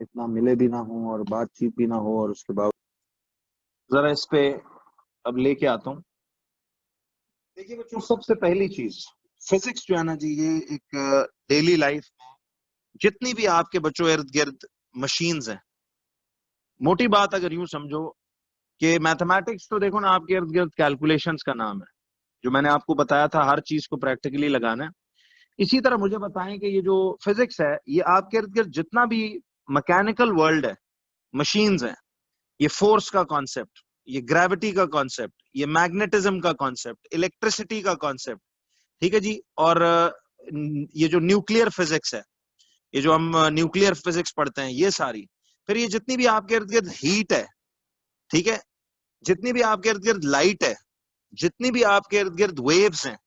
इतना मिले भी ना हो और बातचीत भी ना हो, और उसके बाद जरा इस पे अब लेके आता हूँ। देखिए बच्चों, सबसे पहली चीज, फिजिक्स जो है ना जी, ये एक डेली लाइफ में जितनी भी आपके बच्चों इर्द गिर्द मशीन्स हैं, मोटी बात अगर यूं समझो कि मैथमेटिक्स तो देखो ना आपके इर्द गिर्द कैलकुलेशंस का नाम है। जो मैंने आपको बताया था हर चीज को प्रैक्टिकली लगाना है, इसी तरह मुझे बताएं कि ये जो फिजिक्स है ये आपके इर्द गिर्द जितना भी मैकेनिकल वर्ल्ड है, मशीन्स हैं, ये फोर्स का कॉन्सेप्ट, ये ग्रेविटी का कॉन्सेप्ट, ये मैग्नेटिज्म का कॉन्सेप्ट, इलेक्ट्रिसिटी का कॉन्सेप्ट, ठीक है जी, और ये जो न्यूक्लियर फिजिक्स है, ये जो हम न्यूक्लियर फिजिक्स पढ़ते हैं, ये सारी, फिर ये जितनी भी आपके इर्द गिर्द हीट है, ठीक है, जितनी भी आपके इर्द गिर्द लाइट है, जितनी भी आपके इर्द गिर्द वेव्स हैं,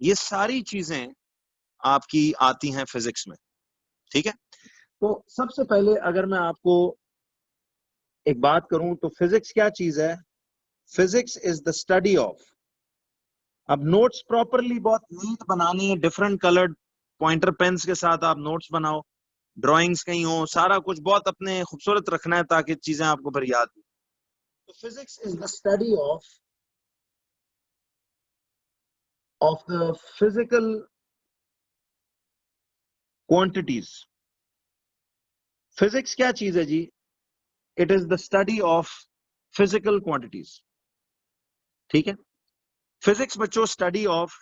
ये सारी चीजें आपकी आती हैं फिजिक्स में। ठीक है, तो सबसे पहले अगर मैं आपको एक बात करूं तो फिजिक्स क्या चीज है? Physics is the study of, अब नोट्स प्रॉपरली बहुत नीट बनाने हैं, डिफरेंट कलर्ड पॉइंटर पेन्स के साथ आप नोट्स बनाओ, ड्राइंग्स कहीं हो, सारा कुछ बहुत अपने खूबसूरत रखना है ताकि चीजें आपको फिर याद हो। तो physics is the study of the physical quantities. Physics क्या चीज है जी? It is the study of physical quantities. ठीक है, फिजिक्स बच्चों स्टडी ऑफ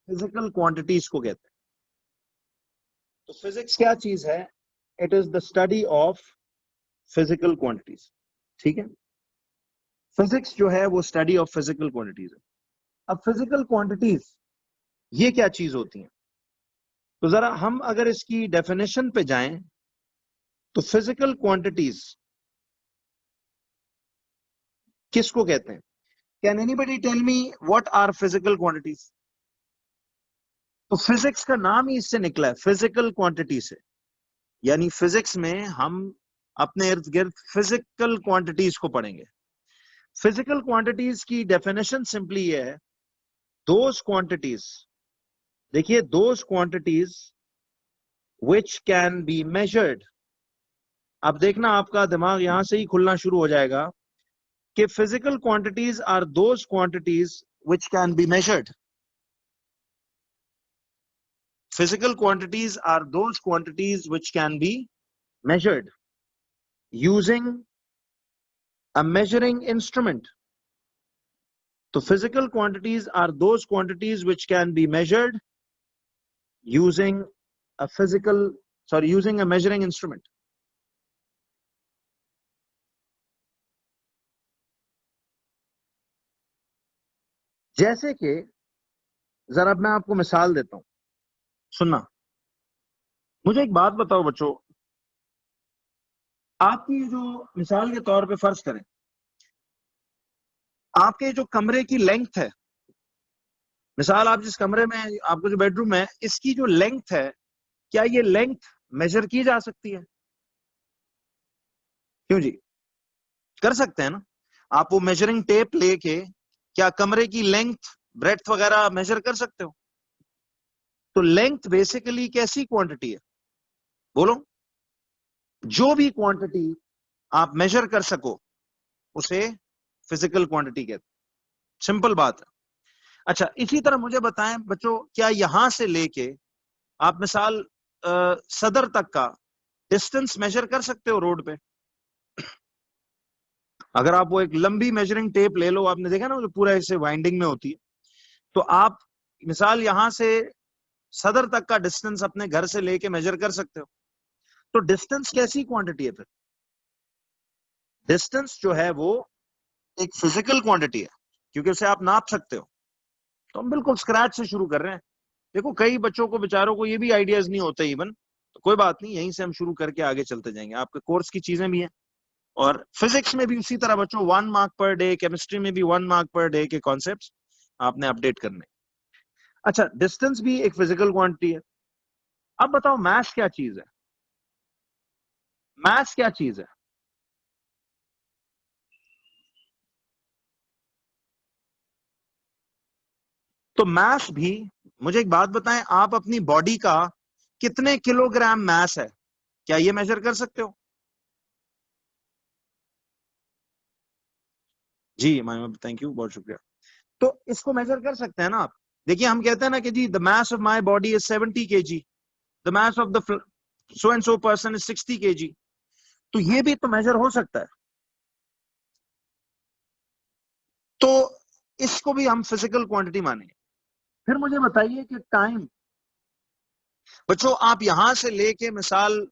फिजिकल क्वांटिटीज को कहते हैं। तो फिजिक्स क्या चीज है? It is the study of physical quantities. ठीक है, फिजिक्स जो है वो स्टडी ऑफ फिजिकल क्वांटिटीज है। अब फिजिकल क्वांटिटीज ये क्या चीज होती हैं? तो जरा हम अगर इसकी डेफिनेशन पे जाएं तो फिजिकल क्वांटिटीज किसको कहते हैं? Can anybody tell me what are physical quantities? तो फिजिक्स का नाम ही इससे निकला है, फिजिकल क्वांटिटी से। यानी फिजिक्स में हम अपने इर्द गिर्द फिजिकल क्वांटिटीज को पढ़ेंगे। फिजिकल क्वांटिटीज की डेफिनेशन सिंपली ये है, दोज क्वांटिटीज, देखिए, those quantities which can be measured. अब देखना आपका दिमाग यहां से ही खुलना शुरू हो जाएगा कि physical quantities are those quantities which can be measured. Physical quantities are those quantities which can be measured using a measuring instrument. So physical quantities are those quantities which can be measured using using a measuring instrument. जैसे कि जरा मैं आपको मिसाल देता हूं, सुनना। मुझे एक बात बताओ बच्चों, आपकी जो मिसाल के तौर पे फर्ज करें, आपके जो कमरे की लेंथ है, मिसाल आप जिस कमरे में, आपको जो बेडरूम है, इसकी जो लेंथ है, क्या ये लेंथ मेजर की जा सकती है? क्यों जी, कर सकते हैं ना। आप वो मेजरिंग टेप लेके क्या कमरे की लेंथ, ब्रेड्थ वगैरह मेजर कर सकते हो? तो लेंथ बेसिकली कैसी क्वांटिटी है? बोलो। जो भी क्वांटिटी आप मेजर कर सको उसे फिजिकल क्वांटिटी कहते हैं। सिंपल बात है। अच्छा, इसी तरह मुझे बताएं बच्चों, क्या यहां से लेके आप मिसाल सदर तक का डिस्टेंस मेजर कर सकते हो रोड पे? अगर आप वो एक लंबी मेजरिंग टेप ले लो, आपने देखा ना जो पूरा ऐसे वाइंडिंग में होती है, तो आप मिसाल यहां से सदर तक का डिस्टेंस अपने घर से लेके मेजर कर सकते हो। तो डिस्टेंस कैसी क्वांटिटी है फिर? डिस्टेंस जो है वो एक फिजिकल क्वांटिटी है, क्योंकि उसे आप नाप सकते हो। तो हम बिल्कुल स्क्रैच से शुरू कर रहे हैं। देखो, कई बच्चों को, बेचारों को ये भी आइडियाज नहीं होते इवन, तो कोई बात नहीं, यहीं से हम शुरू करके आगे चलते जाएंगे। आपके कोर्स की चीजें भी हैं, और फिजिक्स में भी उसी तरह बच्चों 1 मार्क पर डे, केमिस्ट्री में भी 1 मार्क पर डे के कॉन्सेप्ट्स आपने अपडेट करने। अच्छा, डिस्टेंस भी एक फिजिकल क्वांटिटी है। अब बताओ, मैथ क्या चीज है? मैथ क्या चीज है? तो मैथ भी, मुझे एक बात बताएं, आप अपनी बॉडी का कितने किलोग्राम मैथ है? क्या ये मेजर कर सकते हो? जी थैंक यू, बहुत शुक्रिया। तो इसको मेजर कर सकते हैं ना आप। देखिए हम कहते हैं ना कि जी the mass of my body is 70 kg, the mass of the so and so person is 60 kg। तो ये भी तो मेजर हो सकता है। तो इसको भी हम फिजिकल क्वांटिटी मानेंगे। फिर मुझे बताइए कि टाइम, बच्चों आप यहां से लेके मिसाल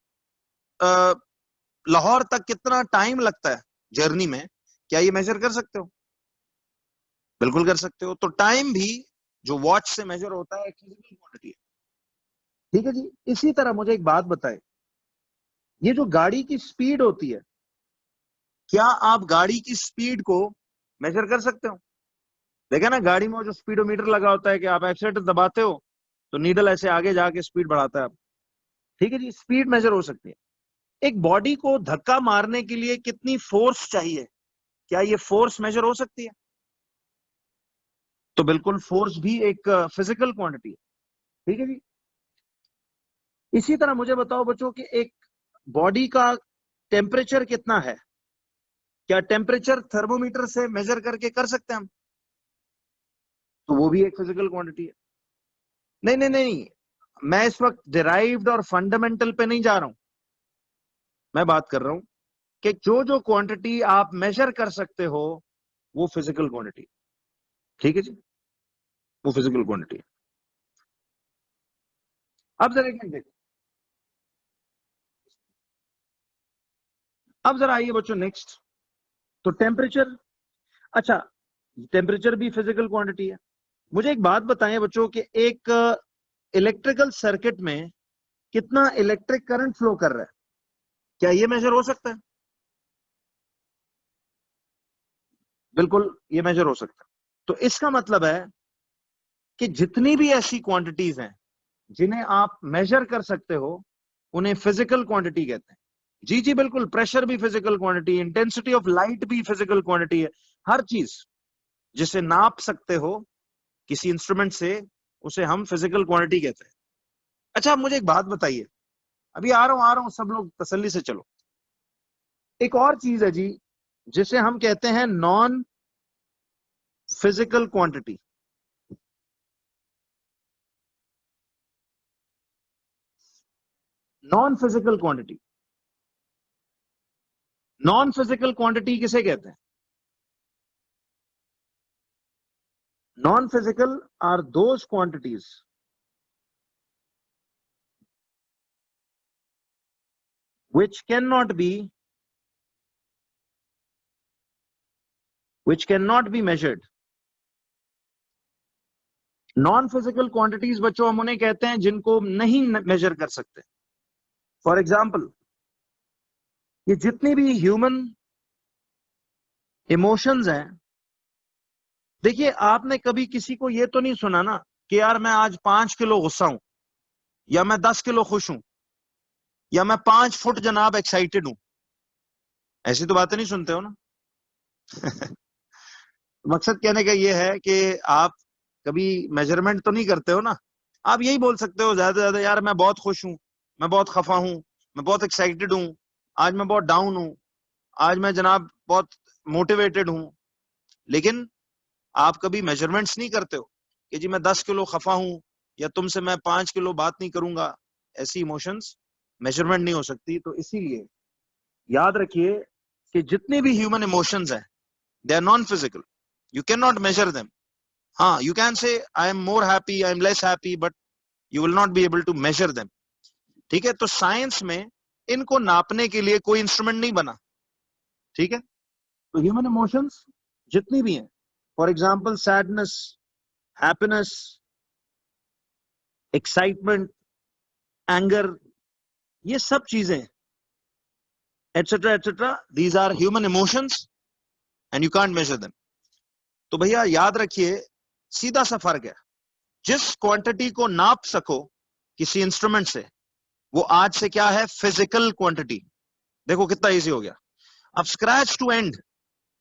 लाहौर तक कितना टाइम लगता है जर्नी में, क्या ये मेजर कर सकते हो? बिल्कुल कर सकते हो। तो टाइम भी जो वॉच से मेजर होता है एक फिजिकल क्वांटिटी है। ठीक है जी। इसी तरह मुझे एक बात बताए, ये जो गाड़ी की स्पीड होती है, क्या आप गाड़ी की स्पीड को मेजर कर सकते हो? देखा ना गाड़ी में जो स्पीडोमीटर लगा होता है कि आप एक्सीलेटर दबाते हो तो नीडल ऐसे आगे जाके स्पीड बढ़ाता है। ठीक है जी, स्पीड मेजर हो सकती है। एक बॉडी को धक्का मारने के लिए कितनी फोर्स चाहिए, क्या ये फोर्स मेजर हो सकती है? तो बिल्कुल फोर्स भी एक फिजिकल क्वांटिटी है। ठीक है जी। इसी तरह मुझे बताओ बच्चों कि एक बॉडी का टेम्परेचर कितना है, क्या टेम्परेचर थर्मोमीटर से मेजर करके कर सकते हैं हम? तो वो भी एक फिजिकल क्वांटिटी है। नहीं नहीं नहीं, मैं इस वक्त डिराइव्ड और फंडामेंटल पे नहीं जा रहा हूं। मैं बात कर रहा हूं कि जो जो क्वांटिटी आप मेजर कर सकते हो वो फिजिकल क्वांटिटी। ठीक है जी, वो फिजिकल क्वांटिटी है। अब जरा एक देखो, अब जरा आइए बच्चों नेक्स्ट। तो टेम्परेचर, अच्छा टेम्परेचर भी फिजिकल क्वांटिटी है। मुझे एक बात बताएं बच्चों कि एक इलेक्ट्रिकल सर्किट में कितना इलेक्ट्रिक करंट फ्लो कर रहा है, क्या ये मेजर हो सकता है? बिल्कुल ये मेजर हो सकता है। तो इसका मतलब है कि जितनी भी ऐसी क्वांटिटीज हैं जिन्हें आप मेजर कर सकते हो उन्हें फिजिकल क्वांटिटी कहते हैं। जी जी बिल्कुल, प्रेशर भी physical quantity, intensity of light भी फिजिकल क्वांटिटी है। हर चीज जिसे नाप सकते हो किसी इंस्ट्रूमेंट से उसे हम फिजिकल क्वांटिटी कहते हैं। अच्छा आप मुझे एक बात बताइए, अभी आ रहा हूं, सब लोग तसल्ली से चलो। एक और चीज है जी जिसे हम कहते हैं non physical quantity. Non physical quantity, non physical quantity किसे कहते हैं? Non physical are those quantities which cannot be which cannot be measured। Non physical quantities बच्चों हम उन्हें कहते हैं जिनको नहीं मेजर कर सकते। फॉर एग्जाम्पल, ये जितनी भी ह्यूमन इमोशंस हैं, देखिए आपने कभी किसी को ये तो नहीं सुना ना कि यार मैं आज 5 किलो गुस्सा हूं, या मैं 10 किलो खुश हूं, या मैं 5 फुट जनाब एक्साइटेड हूं। ऐसी तो बातें नहीं सुनते हो ना। मकसद कहने का ये है कि आप कभी मेजरमेंट तो नहीं करते हो ना। आप यही बोल सकते हो ज्यादा से ज्यादा, यार मैं बहुत खुश हूं, मैं बहुत खफा हूं, मैं बहुत एक्साइटेड हूं, आज मैं बहुत डाउन हूं, आज मैं जनाब बहुत मोटिवेटेड हूं। लेकिन आप कभी मेजरमेंट्स नहीं करते हो कि जी मैं 10 किलो खफा हूं या तुमसे मैं 5 किलो बात नहीं करूंगा। ऐसी इमोशंस मेजरमेंट नहीं हो सकती। तो इसीलिए याद रखिए कि जितने भी ह्यूमन इमोशंस हैं they are non physical, you can not measure them. हाँ you can say I am more happy, I am less happy, but you will not be able to measure them. ठीक है, तो science में इनको नापने के लिए कोई इंस्ट्रूमेंट नहीं बना। ठीक है, तो ह्यूमन इमोशंस जितनी भी हैं, for example sadness, happiness, excitement, anger, ये सब चीजें et cetera et cetera, these are human emotions and you can't measure them. तो भैया याद रखिए, सीधा सा फर्क है। जिस क्वांटिटी को नाप सको किसी इंस्ट्रूमेंट से, वो आज से क्या है, फिजिकल क्वांटिटी। देखो कितना इजी हो गया। अब स्क्रैच टू एंड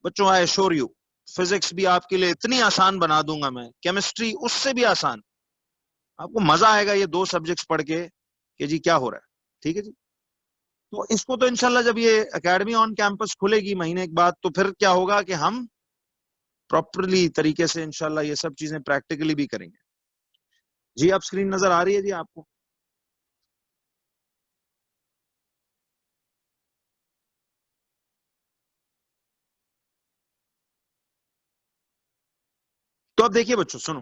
बच्चों, आई एश्योर यू फिजिक्स भी आपके लिए इतनी आसान बना दूंगा मैं, केमिस्ट्री उससे भी आसान। आपको मजा आएगा ये दो सब्जेक्ट्स पढ़ के कि जी क्या हो रहा है। ठीक है जी। तो इसको तो इंशाल्लाह जब ये एकेडमी ऑन कैंपस खुलेगी महीने के बाद, तो फिर क्या होगा कि हम प्रॉपरली तरीके से इंशाल्लाह ये सब चीजें प्रैक्टिकली भी करेंगे। जी, आप स्क्रीन नजर आ रही है जी आपको? तो अब देखिए बच्चों, सुनो,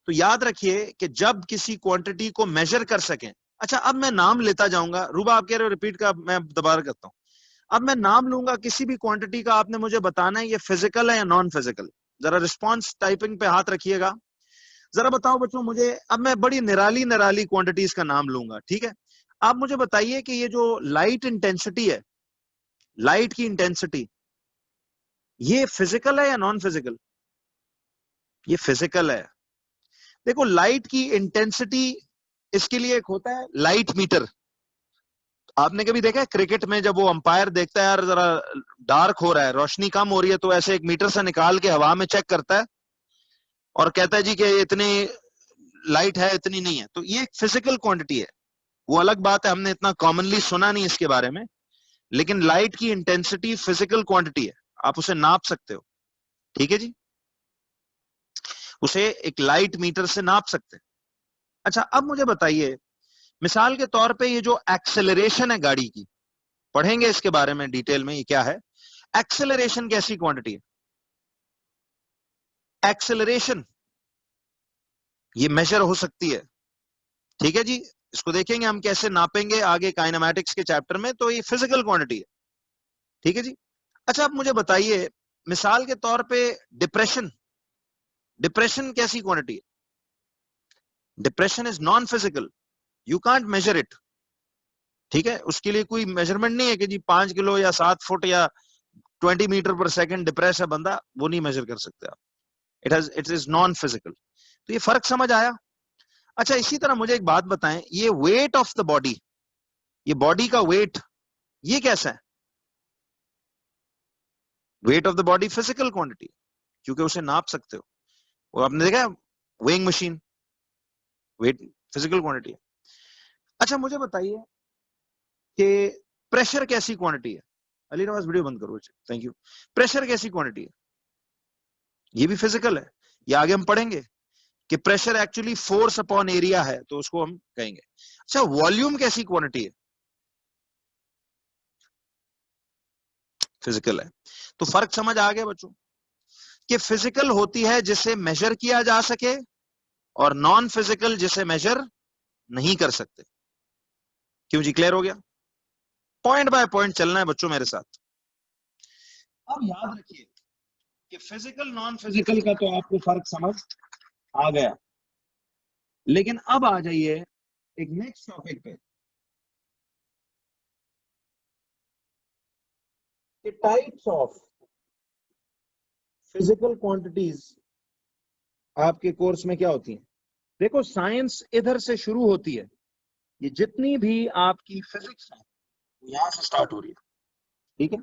तो याद रखिए कि जब किसी क्वांटिटी को मेजर कर सकें। अच्छा, अब मैं नाम लेता जाऊंगा। रूबा, आप कह रहे हो रिपीट का, मैं दोबारा करता हूं। अब मैं नाम लूंगा किसी भी क्वांटिटी का, आपने मुझे बताना है ये फिजिकल है या नॉन फिजिकल। जरा रिस्पॉन्स टाइपिंग पे हाथ रखिएगा। जरा बताओ बच्चों मुझे, अब मैं बड़ी निराली निराली क्वांटिटीज का नाम लूंगा, ठीक है? आप मुझे बताइए कि ये जो लाइट इंटेंसिटी है, लाइट की इंटेंसिटी, ये फिजिकल है या नॉन फिजिकल? ये फिजिकल है। देखो, लाइट की इंटेंसिटी, इसके लिए एक होता है लाइट मीटर। आपने कभी देखा है क्रिकेट में जब वो अंपायर देखता है यार जरा डार्क हो रहा है, रोशनी कम हो रही है, तो ऐसे एक मीटर से निकाल के हवा में चेक करता है और कहता है जी कि इतनी लाइट है, इतनी नहीं है। तो ये एक फिजिकल क्वांटिटी है। वो अलग बात है, हमने इतना कॉमनली सुना नहीं इसके बारे में, लेकिन लाइट की इंटेंसिटी फिजिकल क्वांटिटी है, आप उसे नाप सकते हो। ठीक है जी, उसे एक लाइट मीटर से नाप सकते हैं। अच्छा, अब मुझे बताइए, मिसाल के तौर पे ये जो एक्सेलरेशन है गाड़ी की, पढ़ेंगे इसके बारे में डिटेल में, ये क्या है एक्सेलरेशन, कैसी क्वांटिटी है एक्सेलरेशन? ये मेजर हो सकती है। ठीक है जी, इसको देखेंगे हम कैसे नापेंगे आगे काइनेमैटिक्स के चैप्टर में। तो ये फिजिकल क्वांटिटी है। ठीक है जी। अच्छा, आप मुझे बताइए, मिसाल के तौर पे डिप्रेशन, डिप्रेशन कैसी क्वांटिटी है? Depression is non physical, you can't measure it. ठीक है, उसके लिए कोई मेजरमेंट नहीं है कि जी 5 किलो या 7 फुट या 20 मीटर पर सेकंड डिप्रेस है बंदा, वो नहीं मेजर कर सकते आप। It is non physical. तो ये फर्क समझ आया? अच्छा, इसी तरह मुझे एक बात बताएं, ये वेट ऑफ द बॉडी, ये बॉडी का वेट, ये कैसा है? Weight of the body physical quantity, क्योंकि उसे नाप सकते हो। वो आपने देखा है weighing machine, weight physical quantity है। अच्छा, मुझे बताइए कि प्रेशर कैसी क्वांटिटी है? अली नवाज, वीडियो बंद करो, थैंक यू। प्रेशर कैसी क्वांटिटी है? ये भी फिजिकल है। ये आगे हम पढ़ेंगे कि pressure actually force upon area है, तो उसको हम कहेंगे। अच्छा, वॉल्यूम कैसी क्वांटिटी है? फिजिकल है। तो फर्क समझ आ गया बच्चों कि फिजिकल होती है जिसे मेजर किया जा सके, और नॉन फिजिकल जिसे मेजर नहीं कर सकते। क्यों जी, क्लियर हो गया? पॉइंट बाय पॉइंट चलना है बच्चों मेरे साथ। अब याद रखिए कि फिजिकल नॉन फिजिकल का तो आपको फर्क समझ आ गया, लेकिन अब आ जाइए एक नेक्स्ट टॉपिक पे, कि टाइप्स ऑफ फिजिकल क्वांटिटीज आपके कोर्स में क्या होती हैं। देखो, साइंस इधर से शुरू होती है, ये जितनी भी आपकी फिजिक्स है यहां से स्टार्ट हो रही है। ठीक है,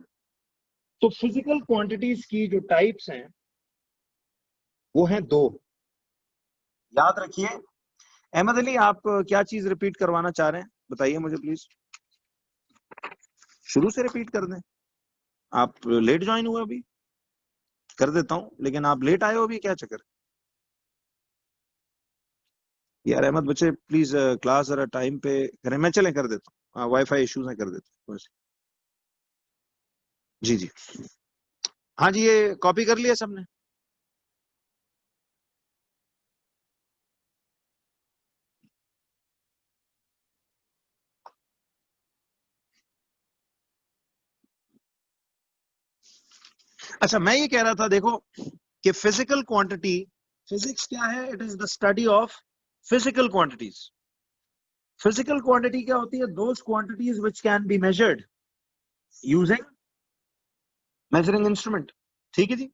तो फिजिकल क्वांटिटीज की जो टाइप्स हैं वो हैं दो। याद रखिए। अहमद अली, आप क्या चीज रिपीट करवाना चाह रहे हैं, बताइए मुझे प्लीज। शुरू से रिपीट कर दें? आप लेट ज्वाइन हुए अभी? कर देता हूं, लेकिन आप लेट आए हो अभी, क्या चक्कर? यार अहमद बच्चे, प्लीज क्लास जरा टाइम पे करें। मैं चले कर देता हूँ, वाईफाई इश्यूज है, कर देता हूँ। जी जी, हाँ जी, ये कॉपी कर लिया सबने? अच्छा, मैं ये कह रहा था, देखो कि फिजिकल क्वांटिटी, फिजिक्स क्या है? It is the study of physical quantities. Physical quantity क्या होती है? Those quantities which can be measured using measuring instrument. ठीक है जी।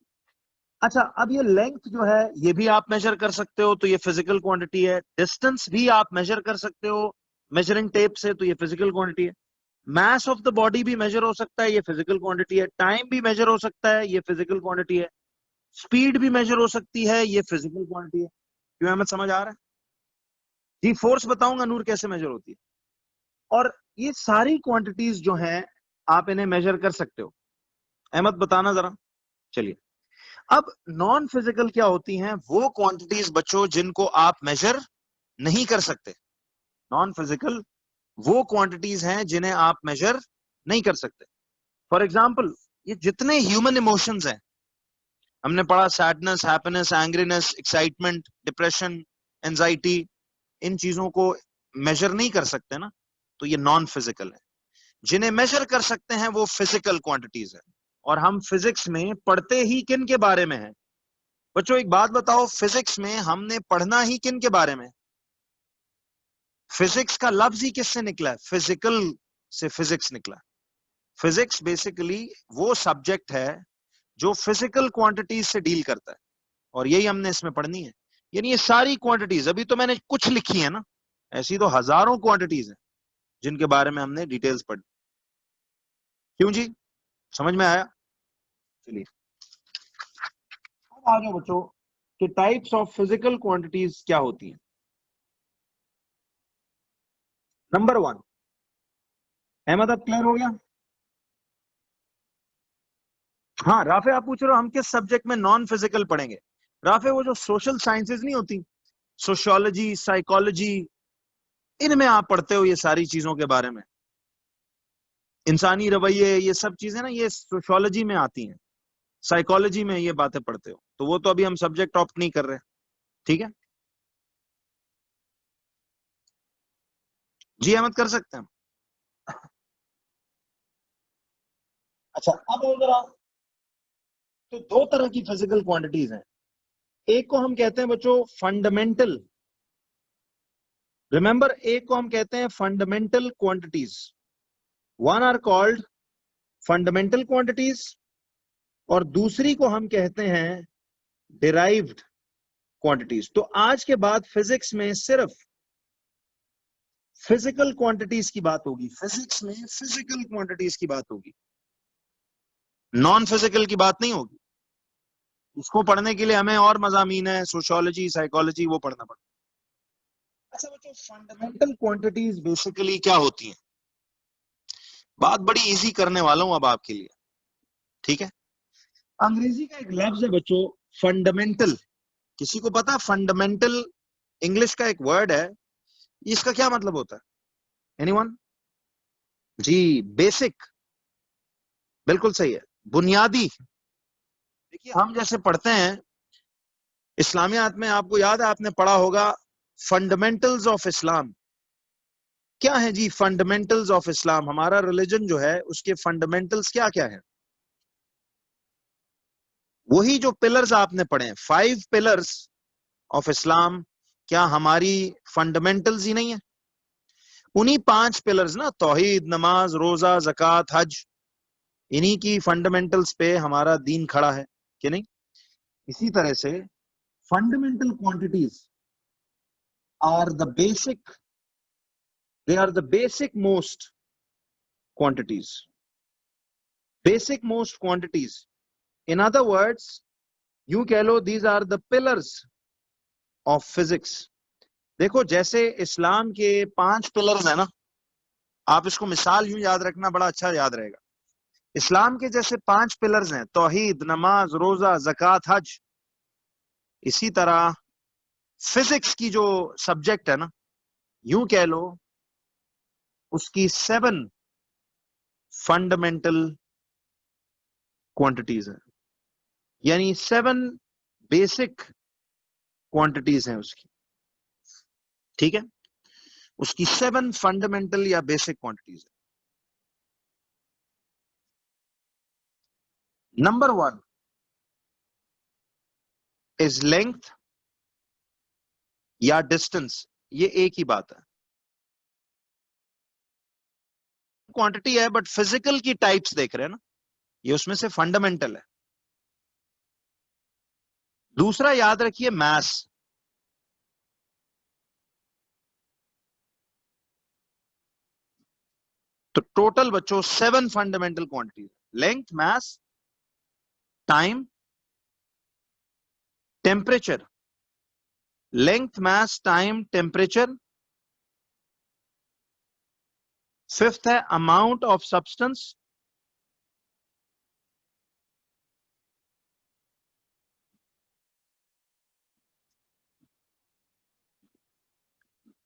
अच्छा, अब ये लेंथ जो है ये भी आप मेजर कर सकते हो, तो ये फिजिकल क्वांटिटी है। डिस्टेंस भी आप मेजर कर सकते हो मेजरिंग टेप से, तो ये फिजिकल क्वांटिटी है। मास ऑफ द बॉडी भी मेजर हो सकता है, ये फिजिकल क्वांटिटी है। टाइम भी मेजर हो सकता है, ये फिजिकल क्वांटिटी है। स्पीड भी मेजर हो सकती है, ये फिजिकल क्वांटिटी है। क्यों, हमें समझ आ रहा है? जी, फोर्स बताऊंगा नूर कैसे मेजर होती है। और ये सारी क्वांटिटीज जो हैं आप इन्हें मेजर कर सकते हो। अहमद बताना जरा। चलिए, अब नॉन फिजिकल क्या होती हैं? वो क्वांटिटीज बच्चों जिनको आप मेजर नहीं कर सकते। नॉन फिजिकल वो क्वांटिटीज हैं जिन्हें आप मेजर नहीं कर सकते। फॉर एग्जाम्पल, ये जितने ह्यूमन इमोशंस हैं, हमने पढ़ा sadness, happiness, angriness, excitement, depression, anxiety, इन चीजों को मेजर नहीं कर सकते ना, तो ये नॉन फिजिकल है। जिन्हें मेजर कर सकते हैं वो फिजिकल क्वांटिटीज है। और हम फिजिक्स में पढ़ते ही किन के बारे में है? बच्चों एक बात बताओ, फिजिक्स में हमने पढ़ना ही किन के बारे में? फिजिक्स का लफ्ज ही किससे निकला है? फिजिकल से फिजिक्स निकला। फिजिक्स बेसिकली वो सब्जेक्ट है जो फिजिकल क्वांटिटीज से डील करता है, और यही हमने इसमें पढ़नी है। यानी ये सारी क्वांटिटीज, अभी तो मैंने कुछ लिखी है ना, ऐसी तो हजारों क्वांटिटीज हैं जिनके बारे में हमने डिटेल्स पढ़ी। क्यों जी, समझ में आया? चलिए अब आ जाओ बच्चों कि टाइप्स ऑफ फिजिकल क्वांटिटीज क्या होती हैं। नंबर 1, अहमद अब क्लियर हो गया? हाँ राफे, आप पूछ रहे हो हम किस सब्जेक्ट में नॉन फिजिकल पढ़ेंगे? राफे वो जो सोशल साइंसेज नहीं होती, सोशियोलॉजी, साइकोलॉजी, इनमें आप पढ़ते हो ये सारी चीजों के बारे में। इंसानी रवैये, ये सब चीजें ना ये सोशियोलॉजी में आती हैं, साइकोलॉजी में ये बातें पढ़ते हो, तो वो तो अभी हम सब्जेक्ट ऑप्ट नहीं कर रहे। ठीक है जी, अहमद कर सकते हैं। अच्छा अब और जरा, तो दो तरह की फिजिकल क्वांटिटीज हैं। एक को हम कहते हैं बच्चों फंडामेंटल, रिमेंबर, एक को हम कहते हैं fundamental quantities. One are called fundamental quantities, और दूसरी को हम कहते हैं डिराइव्ड क्वांटिटीज। तो आज के बाद फिजिक्स में सिर्फ फिजिकल क्वांटिटीज की बात होगी, फिजिक्स में फिजिकल क्वांटिटीज की बात होगी, नॉन फिजिकल की बात नहीं होगी। इसको पढ़ने के लिए हमें और मजामीन है, सोशियोलॉजी, साइकोलॉजी, वो पढ़ना पड़ता है। अच्छा बच्चों, फंडामेंटल क्वांटिटीज बेसिकली क्या होती हैं? बात बड़ी इजी करने वाला हूं अब आपके लिए। ठीक है, अंग्रेजी का एक लफ्ज है बच्चों फंडामेंटल। किसी को पता फंडामेंटल इंग्लिश का एक वर्ड है, इसका क्या मतलब होता है? एनीवन? जी, बेसिक, बिल्कुल सही है, बुनियादी। देखिए हम जैसे पढ़ते हैं इस्लामियात में, आपको याद है आपने पढ़ा होगा फंडामेंटल्स ऑफ इस्लाम। क्या है जी फंडामेंटल्स ऑफ इस्लाम? हमारा रिलीजन जो है उसके फंडामेंटल्स क्या क्या है? वही जो पिलर्स आपने पढ़े हैं, 5 पिलर्स ऑफ इस्लाम, क्या हमारी फंडामेंटल्स ही नहीं है? उन्हीं 5 पिलर्स ना, तौहीद, नमाज, रोजा, ज़कात, हज, इन्हीं की फंडामेंटल्स पे हमारा दीन खड़ा है कि नहीं? इसी तरह से fundamental quantities are the basic, they are the basic most quantities, basic most quantities. In other words, यूं कह लो these are the pillars of physics. देखो जैसे इस्लाम के 5 पिलर्स है ना, आप इसको मिसाल यूं याद रखना, बड़ा अच्छा याद रहेगा। इस्लाम के जैसे 5 पिलर्स हैं, तौहीद, नमाज, रोजा, ज़कात, हज, इसी तरह फिजिक्स की जो सब्जेक्ट है ना, यूं कह लो उसकी 7 फंडामेंटल क्वांटिटीज है, यानी 7 बेसिक क्वांटिटीज हैं उसकी। ठीक है, उसकी 7 फंडामेंटल या बेसिक क्वांटिटीज है। नंबर 1 इज लेंथ या डिस्टेंस, ये एक ही बात है, क्वांटिटी है, बट फिजिकल की टाइप्स देख रहे हैं ना, ये उसमें से फंडामेंटल है। दूसरा याद रखिए मास, तो टोटल बच्चों 7 फंडामेंटल क्वांटिटीज, लेंथ, मास, टाइम, टेम्परेचर, लेंथ, मास, टाइम, टेम्परेचर, फिफ्थ है amount of substance,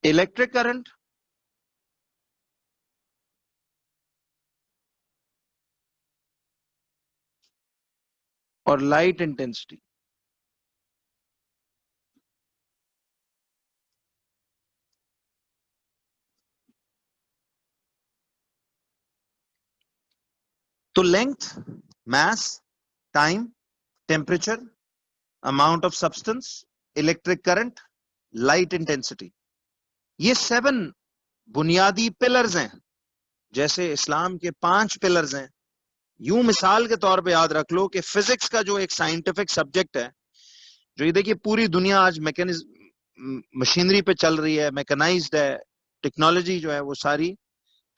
electric current, और लाइट इंटेंसिटी। तो length, mass, time, temperature, amount of substance, electric current, light intensity, ये 7 बुनियादी पिलर्स हैं। जैसे इस्लाम के 5 पिलर्स हैं, यूं मिसाल के तौर पे याद रख लो कि फिजिक्स का जो एक साइंटिफिक सब्जेक्ट है, जो ये देखिए पूरी दुनिया आज मशीनरी पे चल रही है, मैकेनाइज्ड है, टेक्नोलॉजी जो है वो सारी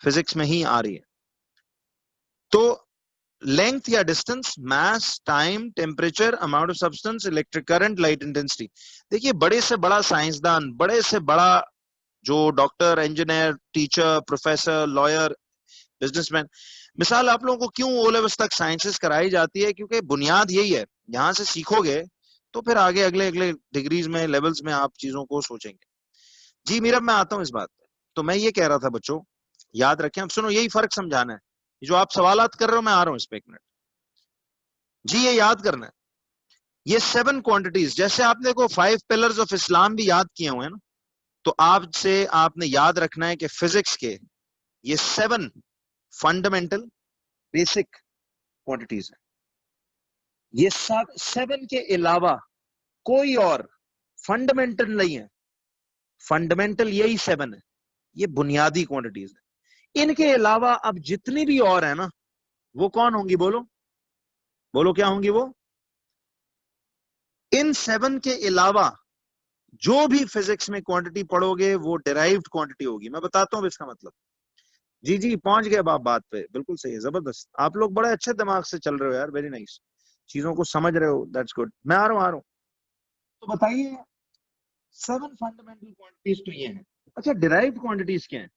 फिजिक्स में ही आ रही है। तो लेंथ या distance, mass, time, temperature, amount of substance, electric current, light intensity. देखिए बड़े से बड़ा साइंसदान, बड़े से बड़ा जो doctor, engineer, teacher, professor, lawyer, businessman, मिसाल आप लोगों को क्यों ओ लेवल्स तक साइंसेस कराई जाती है? क्योंकि बुनियाद यही है, यहां से सीखोगे तो फिर आगे अगले अगले डिग्रीज में, लेवल्स में आप चीजों को सोचेंगे। जी मीरा, मैं आता हूं इस बात पे। तो मैं ये कह रहा था बच्चों, याद रखें, अब सुनो, यही फर्क समझाना है। जो आप सवालात कर रहे हो, मैं आ रहा हूं इस पे, एक मिनट जी, ये याद करना है। ये 7 क्वांटिटीज, जैसे आपने देखो 5 पिलर्स ऑफ इस्लाम भी याद किए हुए हैं ना, तो आपसे आपने याद रखना है कि फिजिक्स के ये 7 फंडामेंटल बेसिक क्वांटिटीज है। ये सब 7 के अलावा कोई और फंडामेंटल नहीं है। फंडामेंटल यही 7 है, ये बुनियादी क्वांटिटीज है। इनके अलावा अब जितनी भी और है ना, वो कौन होंगी? बोलो बोलो, क्या होंगी वो? इन 7 के अलावा जो भी फिजिक्स में क्वांटिटी पढ़ोगे वो डिराइव्ड क्वांटिटी होगी। मैं बताता हूं इसका मतलब। जी जी, पहुंच गए आप बात पे, बिल्कुल सही है, जबरदस्त। आप लोग बड़े अच्छे दिमाग से चल रहे हो यार, वेरी नाइस, चीजों को समझ रहे हो, दैट्स गुड। मैं आ रहा हूं। तो बताइए, 7 फंडामेंटल क्वांटिटीज तो ये हैं। अच्छा, डिराइव्ड क्वांटिटीज क्या है?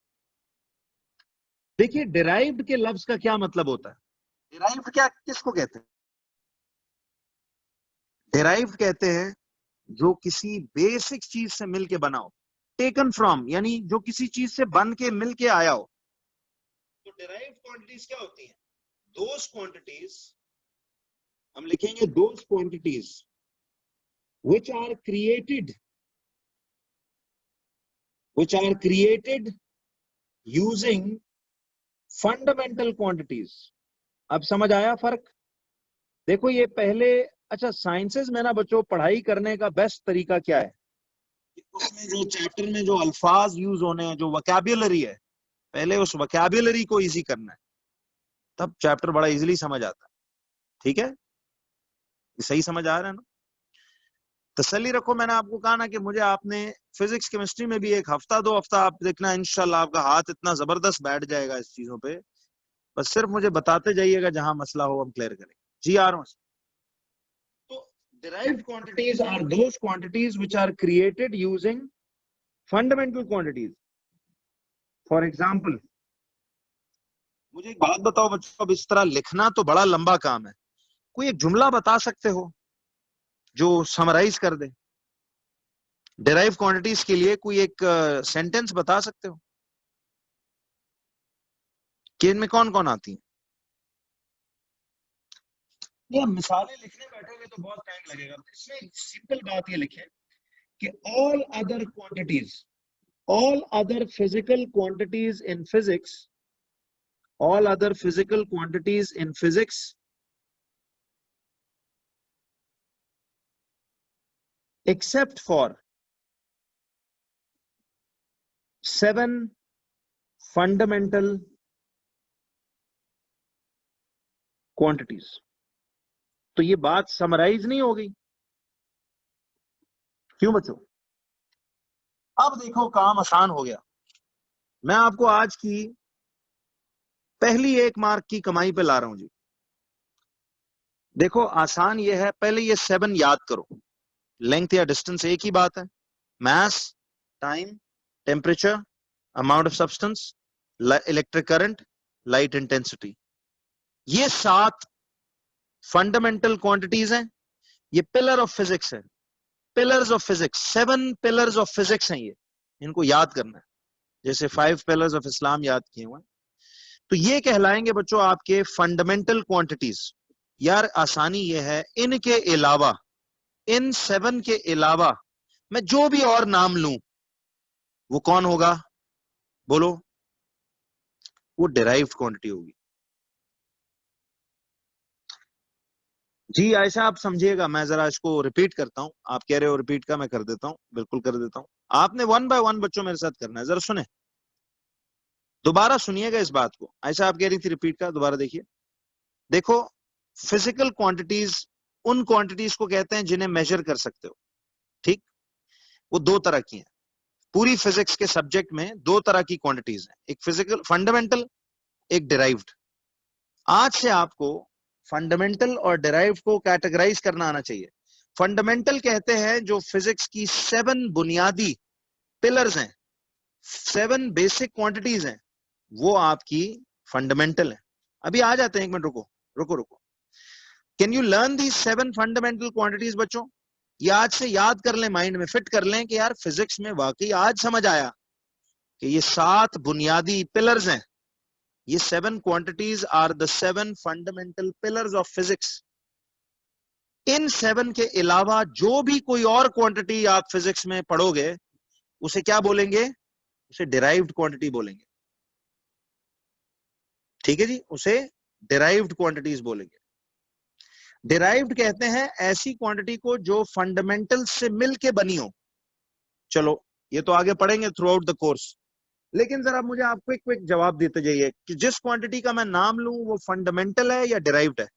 देखिए, डिराइव्ड के लफ्ज का क्या मतलब होता है? डिराइव्ड क्या किसको कहते हैं? डिराइव्ड कहते हैं जो किसी बेसिक चीज से मिलके बना हो, टेकन फ्रॉम, यानी जो किसी चीज से बन के मिलके आया हो। तो डिराइव्ड क्वांटिटीज क्या होती हैं? दोज क्वांटिटीज, हम लिखेंगे those quantities which are created using fundamental quantities। अब समझ आया फर्क? देखो ये पहले, अच्छा साइंसेस में ना बच्चों, पढ़ाई करने का बेस्ट तरीका क्या है? उसमें जो चैप्टर में जो अल्फाज यूज होने हैं, जो वोकैब्युलरी है, पहले उस वोकैब्युलरी को इजी करना है, तब चैप्टर बड़ा इजीली समझ आता है। ठीक है, सही समझ आ रहा है ना? तसल्ली रखो, मैंने आपको कहा ना कि मुझे आपने फिजिक्स केमिस्ट्री में भी 1 हफ्ता 2 हफ्ता आप देखना, इंशाल्लाह आपका हाथ इतना जबरदस्त बैठ जाएगा इस चीजों पे। बस सिर्फ मुझे बताते जाइएगा, जहां मसला हो हम क्लियर करेंगे। जी आ रहा हूं। तो derived quantities are those quantities which are created using fundamental quantities। For example, मुझे एक बात बताओ बच्चों, अब इस तरह लिखना तो बड़ा लंबा काम है, कोई एक जुमला बता सकते हो जो समराइज कर दे? डिराइव क्वांटिटीज के लिए कोई एक सेंटेंस बता सकते हो कि इनमें कौन कौन आती है? ये मिसालें लिखने बैठोगे तो बहुत टाइम लगेगा। इसमें सिंपल बात ये लिखे कि all other quantities, all other physical quantities in physics, all other physical quantities in physics except for 7 fundamental quantities। तो ये बात समराइज नहीं हो गई? क्यों बच्चों? अब देखो काम आसान हो गया। मैं आपको आज की पहली 1 मार्क की कमाई पे ला रहा हूं जी। देखो आसान ये है, पहले ये 7 याद करो। लेंथ या डिस्टेंस एक ही बात है, mass, time, temperature, amount of substance, electric current, light intensity. ये 7 फंडामेंटल क्वांटिटीज हैं। ये पिलर ऑफ फिजिक्स है, pillars of physics, 7 pillars of physics हैं ये, इनको याद करना है, जैसे 5 पिलर्स ऑफ इस्लाम याद किए हुए हैं। तो ये कहलाएंगे बच्चों आपके फंडामेंटल क्वांटिटीज। यार आसानी ये है, इनके अलावा, इन 7 के अलावा मैं जो भी और नाम लूं वो कौन होगा, बोलो? वो डिराइव्ड क्वांटिटी होगी। जी आयशा आप समझिएगा, मैं जरा इसको रिपीट करता हूं। आप कह रहे हो रिपीट का, मैं कर देता हूं, बिल्कुल कर देता हूं। आपने 1 बाय 1 बच्चों मेरे साथ करना है। जरा सुने, दोबारा सुनिएगा इस बात को। आयशा आप कह रही थी रिपीट का, दोबारा देखिए। देखो, फिजिकल क्वांटिटीज उन क्वांटिटीज को कहते हैं जिन्हें मेजर कर सकते हो, ठीक? वो 2 तरह की हैं। पूरी फिजिक्स के सब्जेक्ट में 2 तरह की क्वांटिटीज हैं, एक फिजिकल फंडामेंटल, एक डिराइव्ड। आज से आपको फंडामेंटल और डिराइव्ड को कैटेगराइज करना आना चाहिए। फंडामेंटल कहते हैं जो फिजिक्स की 7 बुनियादी पिलर्स हैं, 7 बेसिक क्वांटिटीज हैं, वो आपकी फंडामेंटल है। अभी आ जाते हैं, 1 मिनट रुको रुको रुको। Can you learn the 7 fundamental quantities बच्चों? ये आज से याद कर लें, माइंड में फिट कर लें कि यार फिजिक्स में वाकई आज समझ आया कि ये 7 बुनियादी पिलर्स हैं। ये 7 quantities are the 7 fundamental pillars of physics. इन 7 के अलावा जो भी कोई और क्वांटिटी आप फिजिक्स में पढ़ोगे उसे क्या बोलेंगे? उसे डिराइव्ड क्वांटिटी बोलेंगे। ठीक है जी, उसे डिराइव्ड क्वांटिटीज बोलेंगे। डिराइव्ड कहते हैं ऐसी क्वांटिटी को जो फंडामेंटल से मिलके बनी हो। चलो ये तो आगे पढ़ेंगे थ्रू आउट द कोर्स, लेकिन जरा मुझे आप क्विक जवाब देते जाइए कि जिस क्वांटिटी का मैं नाम लूं वो फंडामेंटल है या डिराइव्ड है।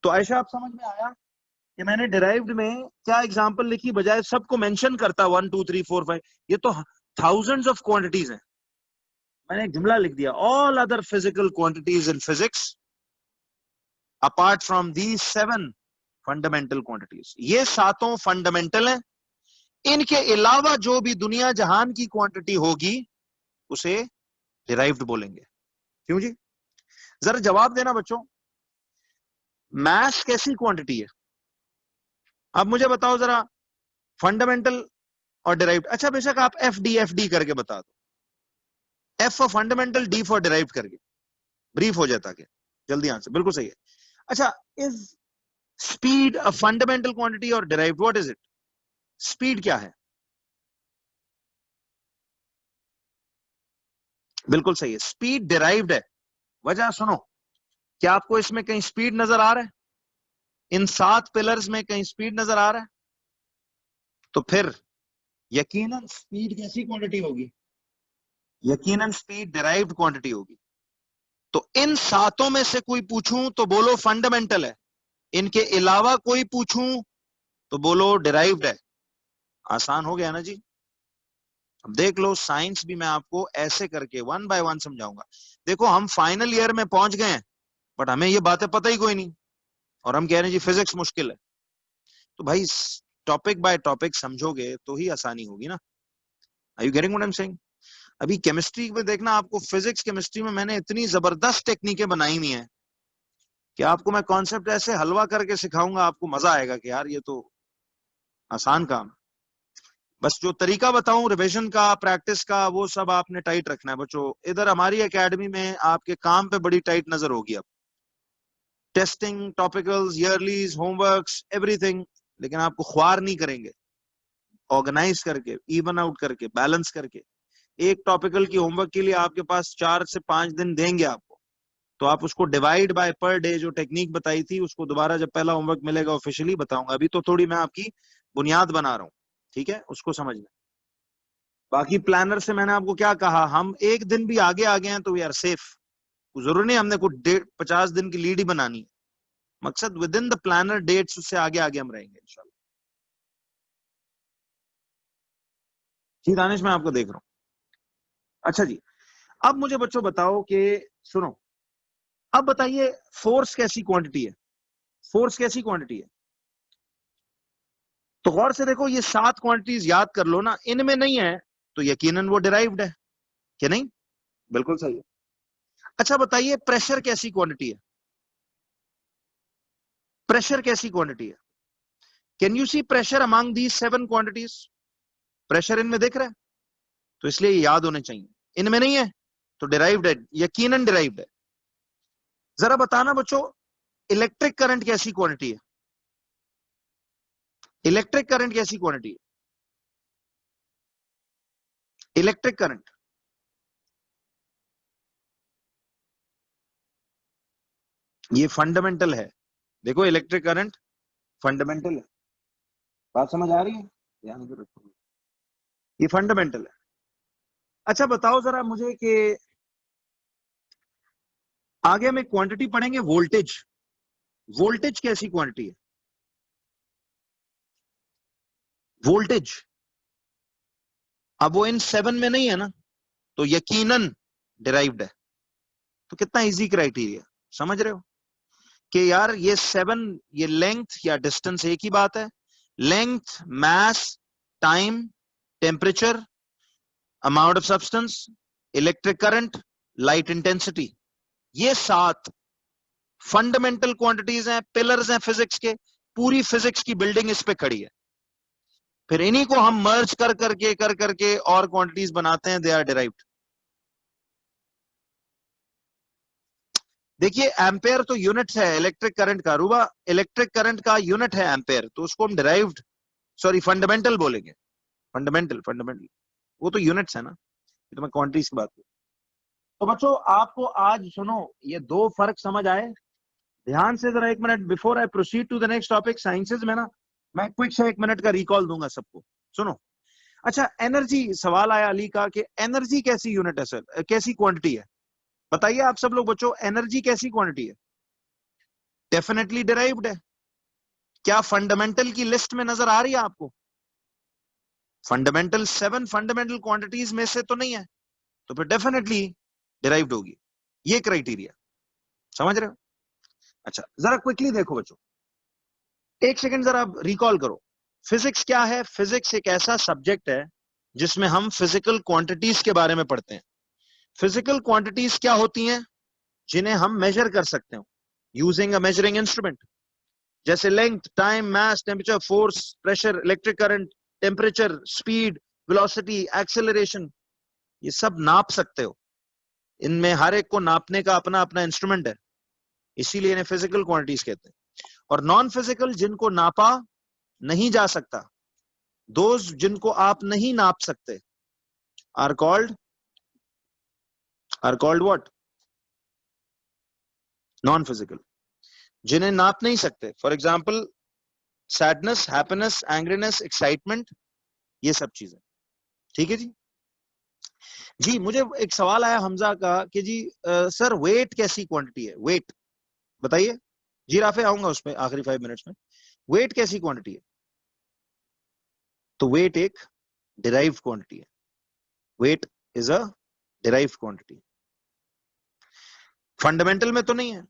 तो आयशा आप समझ में आया कि मैंने डिराइव्ड में क्या एग्जांपल लिखी, बजाय सबको मेंशन करता 1 2 3 4 5, ये तो थाउजेंड्स ऑफ क्वांटिटीज हैं। मैंने एक जुमला लिख दिया, all other physical quantities in physics apart from these 7 fundamental quantities. ये 7 फंडामेंटल हैं, इनके अलावा जो भी दुनिया जहान की क्वांटिटी होगी उसे डिराइव्ड बोलेंगे। क्यों जी? जरा जवाब देना बच्चों। मैथ कैसी क्वांटिटी है? अब मुझे बताओ जरा, फंडामेंटल और डिराइव्ड। अच्छा बेशक आप एफ डी करके बता दो, F for fundamental, D for derived करके, ब्रीफ हो जाता क्या? जल्दी आंसर, बिल्कुल सही है। अच्छा, is speed a fundamental quantity और derived? What is it? Speed क्या है? बिल्कुल सही है, स्पीड डिराइव्ड है। वजह सुनो, क्या आपको इसमें कहीं स्पीड नजर आ रहा है? इन 7 पिलर्स में कहीं स्पीड नजर आ रहा है? तो फिर यकीनन स्पीड कैसी क्वांटिटी होगी? यकीनन स्पीड डिराइव्ड क्वांटिटी होगी। तो इन 7 में से कोई पूछूं तो बोलो फंडामेंटल है, इनके अलावा कोई पूछूं तो बोलो डिराइव्ड है। आसान हो गया ना जी? अब देख लो, साइंस भी मैं आपको ऐसे करके 1 बाय 1 समझाऊंगा। देखो हम फाइनल ईयर में पहुंच गए हैं, बट हमें ये बातें पता ही कोई नहीं, और हम कह रहे हैं जी फिजिक्स मुश्किल है। तो भाई टॉपिक बाय टॉपिक समझोगे तो ही आसानी होगी ना। Are you getting what I am saying? अभी केमिस्ट्री में देखना, आपको फिजिक्स केमिस्ट्री में मैंने इतनी जबरदस्त टेक्निकें बनाई हुई हैं कि आपको मैं कॉन्सेप्ट ऐसे हलवा करके सिखाऊंगा, आपको मजा आएगा कि यार ये तो आसान काम। बस जो तरीका बताऊं रिवीजन का, प्रैक्टिस का, वो सब आपने टाइट रखना है बच्चों। इधर हमारी एकेडमी में आपके काम पे बड़ी टाइट नजर होगी अब, टेस्टिंग, टॉपिकल्स, ईयरलीज, होमवर्क्स, एवरीथिंग। लेकिन आपको ख्वार नहीं करेंगे, ऑर्गेनाइज करके, इवन आउट करके, बैलेंस करके। एक टॉपिकल की होमवर्क के लिए आपके पास 4 से 5 दिन देंगे आपको, तो आप उसको डिवाइड बाय पर डे, जो टेक्निक बताई थी उसको दोबारा जब पहला होमवर्क मिलेगा ऑफिशियली बताऊंगा। अभी तो थोड़ी मैं आपकी बुनियाद बना रहा हूँ, ठीक है? उसको समझना। बाकी प्लानर से मैंने आपको क्या कहा, हम एक दिन भी आगे आ गए हैं तो वी आर सेफ। जरूरी नहीं हमने कुछ 50 दिन की लीड ही बनानी है, मकसद within the planner dates, उससे आगे आगे हम रहेंगे इंशाल्लाह। जी दानिश मैं आपको देख रहा हूँ। अच्छा जी, अब मुझे बच्चों बताओ कि, सुनो, अब बताइए फोर्स कैसी क्वांटिटी है? फोर्स कैसी क्वांटिटी है? तो गौर से देखो, ये 7 क्वांटिटीज याद कर लो ना, इनमें नहीं है तो यकीनन वो डिराइव्ड है, क्या नहीं? बिल्कुल सही है। अच्छा बताइए, प्रेशर कैसी क्वांटिटी है? प्रेशर कैसी क्वांटिटी है? Can you see pressure among these 7 quantities? Pressure इनमें दिख रहा है, तो इसलिए याद होने चाहिए। इनमें नहीं है तो डिराइव्ड है, यकीनन डिराइव्ड है। जरा बताना बच्चों, इलेक्ट्रिक करंट कैसी क्वांटिटी है? इलेक्ट्रिक करंट कैसी क्वांटिटी है? इलेक्ट्रिक करंट ये फंडामेंटल है। देखो, इलेक्ट्रिक करंट फंडामेंटल है। बात समझ आ रही है? ध्यान से रखो, ये फंडामेंटल है। अच्छा बताओ जरा मुझे कि आगे हम एक क्वांटिटी पढ़ेंगे, वोल्टेज। वोल्टेज कैसी क्वांटिटी है? वोल्टेज अब वो इन 7 में नहीं है ना, तो यकीनन डिराइव्ड है। तो कितना इजी क्राइटेरिया, समझ रहे हो कि यार ये 7, ये लेंथ या डिस्टेंस एक ही बात है। Length, mass, time, temperature, amount of substance, electric current, light intensity, ये 7 फंडामेंटल क्वांटिटीज हैं, पिलर्स हैं फिजिक्स के। पूरी फिजिक्स की बिल्डिंग इस पे खड़ी है। फिर इन्हीं को हम मर्ज कर करके और क्वांटिटीज बनाते हैं, दे आर डिराइव्ड। देखिए, एम्पेयर तो यूनिट है इलेक्ट्रिक करंट का। रूबा, इलेक्ट्रिक करंट का यूनिट है एम्पेयर, तो उसको हम डिराइव्ड, सॉरी फंडामेंटल बोलेंगे। फंडामेंटल फंडामेंटल वो तो यूनिट्स है ना, ये तो मैं क्वांटिटीज की बात करूं। तो बच्चों आपको आज सुनो, ये 2 फर्क समझ आए? ध्यान से जरा 1 minute, before I proceed to the next topic sciences में ना, मैं क्विक से 1 मिनट का रिकॉल दूंगा सबको। सुनो। अच्छा, एनर्जी, सवाल आया अली का कि एनर्जी कैसी यूनिट है सर, कैसी क्वांटिटी है? बताइए आप सब लोग बच्चों, एनर्जी कैसी क्वांटिटी है? डेफिनेटली डिराइव्ड है। क्या फंडामेंटल की लिस्ट में नजर आ रही है आपको? फंडामेंटल 7 फंडामेंटल क्वांटिटीज में से तो नहीं है, तो फिर डेफिनेटली डिराइव्ड होगी। ये क्राइटेरिया, समझ रहे हो? अच्छा जरा क्विकली देखो बच्चों, 1 सेकंड जरा रिकॉल करो। फिजिक्स क्या है? फिजिक्स एक ऐसा सब्जेक्ट है जिसमें हम फिजिकल क्वांटिटीज के बारे में पढ़ते हैं। फिजिकल क्वांटिटीज क्या होती हैं? जिन्हें हम मेजर कर सकते हो यूजिंग अ मेजरिंग इंस्ट्रूमेंट, जैसे length, time, mass, temperature, force, pressure, electric current, temperature, speed, velocity, acceleration, ये सब नाप सकते हो। इनमें हर एक को नापने का अपना अपना इंस्ट्रूमेंट है, इसीलिए इन्हें फिजिकल क्वांटिटीज कहते हैं। और नॉन फिजिकल, जिनको नापा नहीं जा सकता, दोज जिनको आप नहीं नाप सकते, are called what? Non physical. जिन्हें नाप नहीं सकते, for example sadness, happiness, angriness, excitement, ये सब चीजें। ठीक है जी। जी मुझे एक सवाल आया हमजा का कि जी सर वेट कैसी क्वांटिटी है? वेट बताइए जी। राफे आऊंगा उसमें आखिरी 5 मिनट्स में। वेट कैसी क्वांटिटी है? तो वेट एक डिराइव्ड क्वांटिटी है। Weight is a derived quantity. Fundamental में तो नहीं है,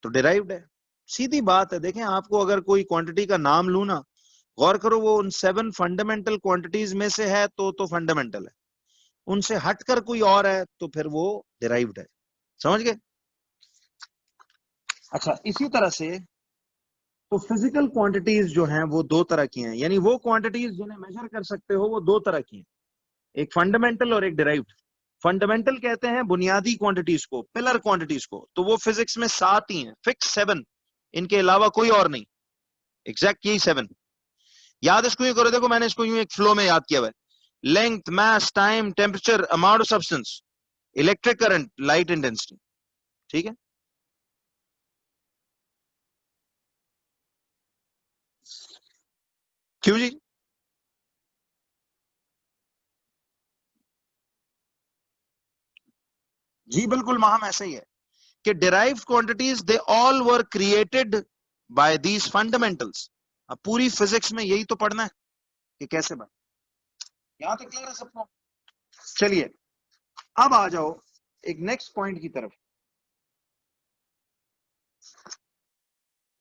तो डिराइव्ड है। सीधी बात है। देखें, आपको अगर कोई क्वांटिटी का नाम लू ना, गौर करो वो उन 7 फंडामेंटल क्वांटिटीज में से है तो फंडामेंटल है। उनसे हटकर कोई और है तो फिर वो डिराइव्ड है। समझ गए? अच्छा, इसी तरह से तो फिजिकल क्वांटिटीज जो हैं वो 2 तरह की हैं, यानी वो क्वांटिटीज जिन्हें मेजर कर सकते हो वो 2 तरह की हैं, एक फंडामेंटल और एक डिराइव्ड। फंडामेंटल कहते हैं बुनियादी क्वांटिटीज को, पिलर क्वांटिटीज को, तो वो फिजिक्स में 7 ही हैं, फिक्स 7, इनके अलावा कोई और नहीं, एग्जैक्ट यही 7। याद इसको यूं करो, देखो मैंने इसको यूं एक फ्लो में याद किया हुआ है। Length, mass, time, temperature, amount of substance, electric current, light intensity. ठीक है? क्यों जी? जी बिल्कुल माहम, ऐसा ही है कि derived quantities they all were created by these fundamentals। अब पूरी फिजिक्स में यही तो पढ़ना है कि कैसे बना। यहां तक क्लियर है सबको? चलिए अब आ जाओ एक नेक्स्ट पॉइंट की तरफ।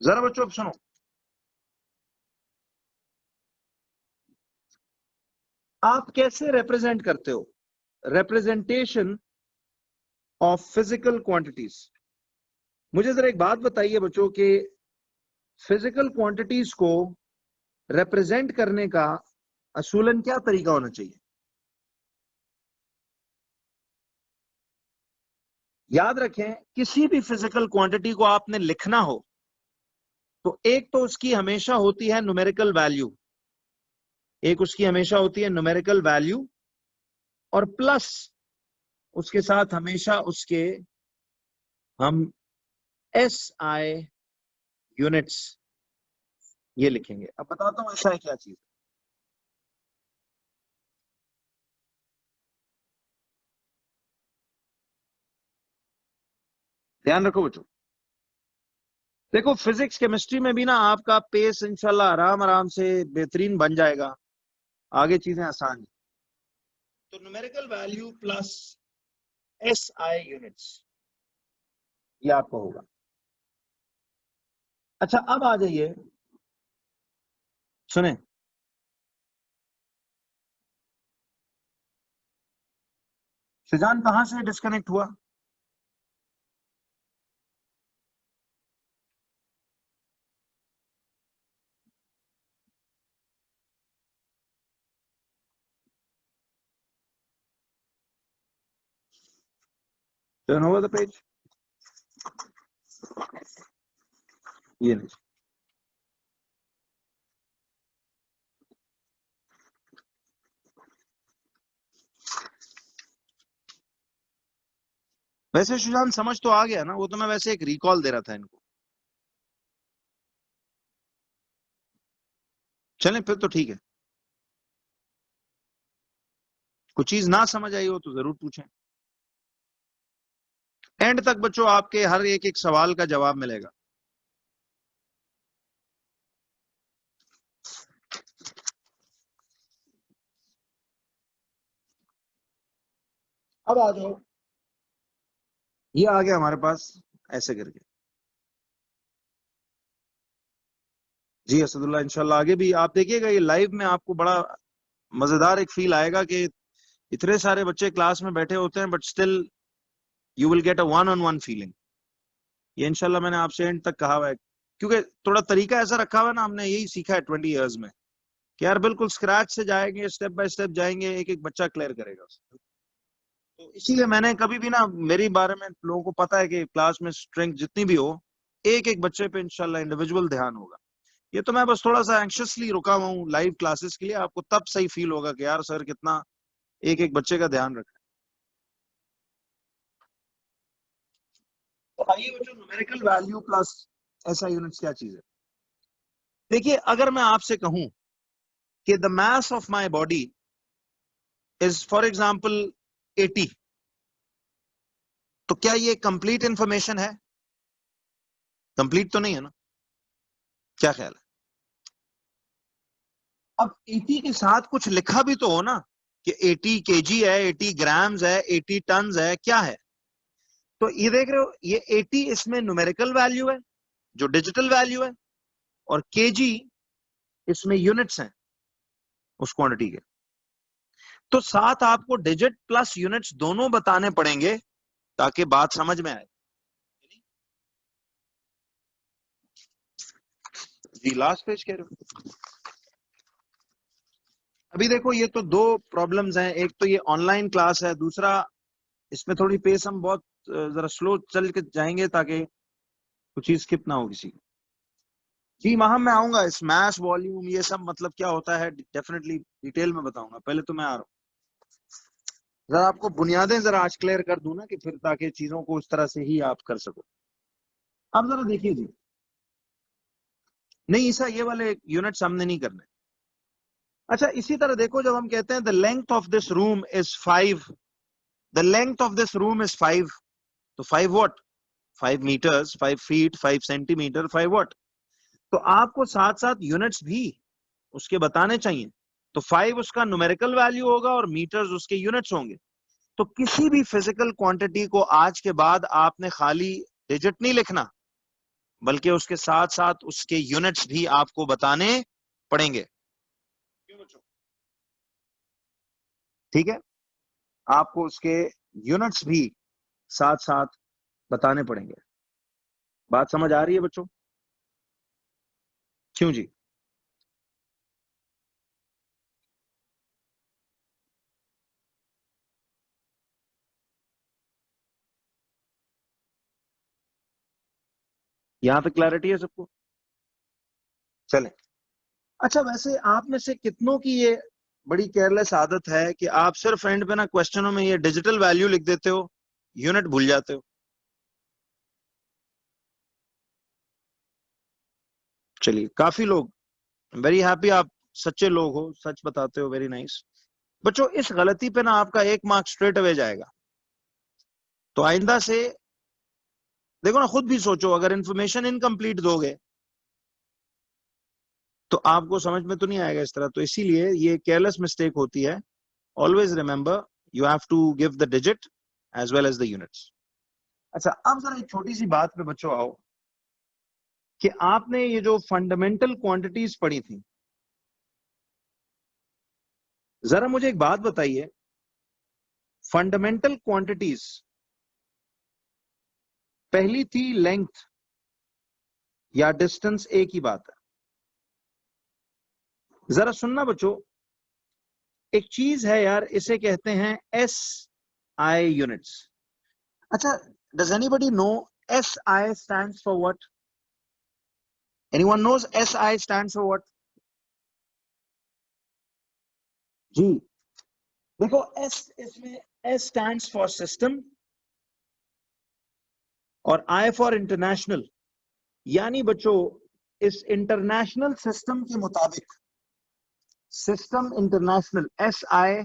जरा बच्चों अब सुनो, आप कैसे रिप्रेजेंट करते हो? Representation of physical quantities. मुझे जरा एक बात बताइए बच्चों कि फिजिकल क्वांटिटीज को रिप्रेजेंट करने का असूलन क्या तरीका होना चाहिए? याद रखें, किसी भी फिजिकल क्वांटिटी को आपने लिखना हो तो एक तो उसकी हमेशा होती है न्यूमेरिकल वैल्यू, एक उसकी हमेशा होती है न्यूमेरिकल वैल्यू, और प्लस उसके साथ हमेशा उसके हम SI यूनिट्स ये लिखेंगे। अब बताता हूं SI क्या चीज। ध्यान रखो बच्चों, देखो फिजिक्स केमिस्ट्री में भी ना आपका पेस इंशाल्लाह आराम आराम से बेहतरीन बन जाएगा, आगे चीजें आसान। तो numerical value plus SI units ये आपको होगा। अच्छा अब आ जाइए, सुने, शिजान कहां से डिस्कनेक्ट हुआ? टर्न ओवर द पेज, ये नहीं। वैसे सुजान समझ तो आ गया ना, वो तो मैं वैसे एक रिकॉल दे रहा था इनको। चलें फिर तो ठीक है, कुछ चीज ना समझ आई हो तो जरूर पूछें। एंड तक बच्चों आपके हर एक एक सवाल का जवाब मिलेगा। अब आ जाओ, ये आ गया हमारे पास ऐसे करके। जी असदुल्ला, इंशाल्लाह आगे भी आप देखिएगा, ये लाइव में आपको बड़ा मजेदार एक फील आएगा कि इतने सारे बच्चे क्लास में बैठे होते हैं but still you will get a one on one feeling. ये इंशाल्लाह मैंने आपसे एंड तक कहा हुआ है, क्योंकि थोड़ा तरीका ऐसा रखा हुआ है ना, हमने यही सीखा है 20 ईयर्स में कि यार बिल्कुल स्क्रैच से जाएंगे, स्टेप बाय स्टेप जाएंगे, एक एक बच्चा क्लियर करेगा। तो इसीलिए मैंने कभी भी ना, मेरे बारे में लोगों को पता है कि क्लास में स्ट्रेंथ जितनी भी हो, एक एक बच्चे पे इंशाल्लाह इंडिविजुअल ध्यान होगा। ये तो मैं बस थोड़ा सा एंक्शसली रुका हुआ हूँ लाइव क्लासेस के लिए, आपको तब सही फील होगा कि यार सर कितना एक एक बच्चे का ध्यान रखा है। तो आइए बच्चों, numerical value plus SI units क्या चीज है? देखिए अगर मैं आपसे कहूं कि the mass of my body is for example 80, तो क्या ये कंप्लीट इंफॉर्मेशन है? कंप्लीट तो नहीं है ना, क्या ख्याल है? अब 80 के साथ कुछ लिखा भी तो हो ना, कि 80 केजी है, 80 ग्राम्स है, 80 टन्स है, क्या है? तो ये देख रहे हो, ये 80 इसमें न्यूमेरिकल वैल्यू है जो डिजिटल वैल्यू है, और केजी इसमें यूनिट्स हैं उस क्वांटिटी के। तो साथ आपको डिजिट प्लस यूनिट्स दोनों बताने पड़ेंगे ताकि बात समझ में आए। जी लास्ट पेज कह रहे हो? अभी देखो ये तो दो प्रॉब्लम्स हैं, एक तो ये ऑनलाइन क्लास है, दूसरा इसमें थोड़ी पेस हम बहुत जरा स्लो चल के जाएंगे ताकि कुछ चीज स्किप ना हो किसी की। जी वहां मैं आऊंगा, इस मैथ वॉल्यूम ये सब मतलब क्या होता है डेफिनेटली डिटेल में बताऊंगा, पहले तो मैं आ रहा हूँ जरा आपको बुनियादें जरा आज क्लियर कर दूं ना, कि फिर ताकि चीजों को उस तरह से ही आप कर सको। अब जरा देखिए जी, नहीं ईसा ये वाले यूनिट सामने नहीं करने। अच्छा इसी तरह देखो, जब हम कहते हैं the length of this room is 5, the length of this room is 5, तो 5 what? 5 metres, 5 feet, 5 centimetre, 5 what? तो आपको साथ साथ यूनिट्स भी उसके बताने चाहिए। तो 5 उसका न्यूमेरिकल वैल्यू होगा और मीटर्स उसके यूनिट्स होंगे। तो किसी भी फिजिकल क्वांटिटी को आज के बाद आपने खाली डिजिट नहीं लिखना, बल्कि उसके साथ साथ उसके यूनिट्स भी आपको बताने पड़ेंगे। क्यों बच्चों? ठीक है, आपको उसके यूनिट्स भी साथ साथ बताने पड़ेंगे। बात समझ आ रही है बच्चों? क्यों जी? यहां पे क्लैरिटी है सबको? चलें। अच्छा, वैसे आप में से कितनों की ये बड़ी केयरलेस आदत है कि आप सिर्फ एंड पे ना क्वेश्चनों में ये डिजिटल वैल्यू लिख देते हो, यूनिट भूल जाते हो? चलिए, काफी लोग, वेरी हैप्पी, आप सच्चे लोग हो, सच बताते हो, वेरी नाइस। बच्चों, इस गलती पे ना आपका 1 मार्क स्ट्रेट अवे जाएगा। तो आइंदा से देखो ना, खुद भी सोचो, अगर इंफॉर्मेशन इनकम्प्लीट दोगे तो आपको समझ में तो नहीं आएगा इस तरह। तो इसीलिए ये केयरलेस मिस्टेक होती है। Always remember, you have to give the digit as well as the units. अच्छा, अब जरा एक छोटी सी बात पे बच्चों आओ कि आपने ये जो फंडामेंटल क्वांटिटीज पढ़ी थी, जरा मुझे एक बात बताइए, फंडामेंटल क्वांटिटीज पहली थी लेंथ या डिस्टेंस, एक ही बात है। जरा सुनना बच्चों, एक चीज है यार, इसे कहते हैं एस आई यूनिट्स। अच्छा, does anybody know S I stands for what? Anyone knows S I stands for what? जी, देखो, एस, इसमें एस स्टैंड्स फॉर सिस्टम और आई फॉर इंटरनेशनल। यानी बच्चों, इस इंटरनेशनल सिस्टम के मुताबिक, system international, S I,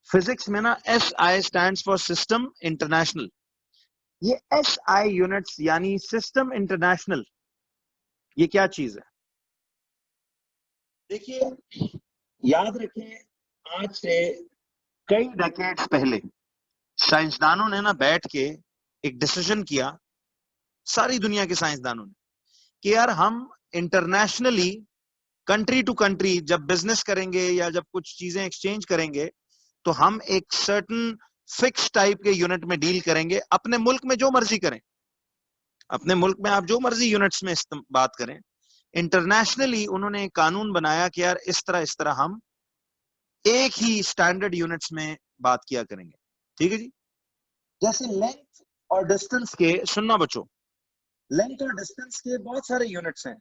physics में ना S I stands for system international. ये एस आई यूनिट्स यानी सिस्टम इंटरनेशनल, ये क्या चीज है? देखिए, याद रखें, आज से कई डेकेड्स पहले साइंसदानों ने ना बैठ के एक डिसीजन किया, सारी दुनिया के साइंसदानों ने, कि यार हम इंटरनेशनली, कंट्री टू कंट्री जब बिजनेस करेंगे या जब कुछ चीजें एक्सचेंज करेंगे, तो हम एक सर्टन फिक्स टाइप के यूनिट में डील करेंगे। अपने मुल्क में जो मर्जी करें, अपने मुल्क में आप जो मर्जी यूनिट्स में बात करें। इंटरनेशनली उन्होंने एक कानून बनाया कि यार इस तरह हम एक ही स्टैंडर्ड यूनिट्स में बात किया करेंगे। ठीक है जी? जैसे लेंथ और डिस्टेंस के, सुनना बच्चों, लेंथ और डिस्टेंस के बहुत सारे यूनिट्स हैं,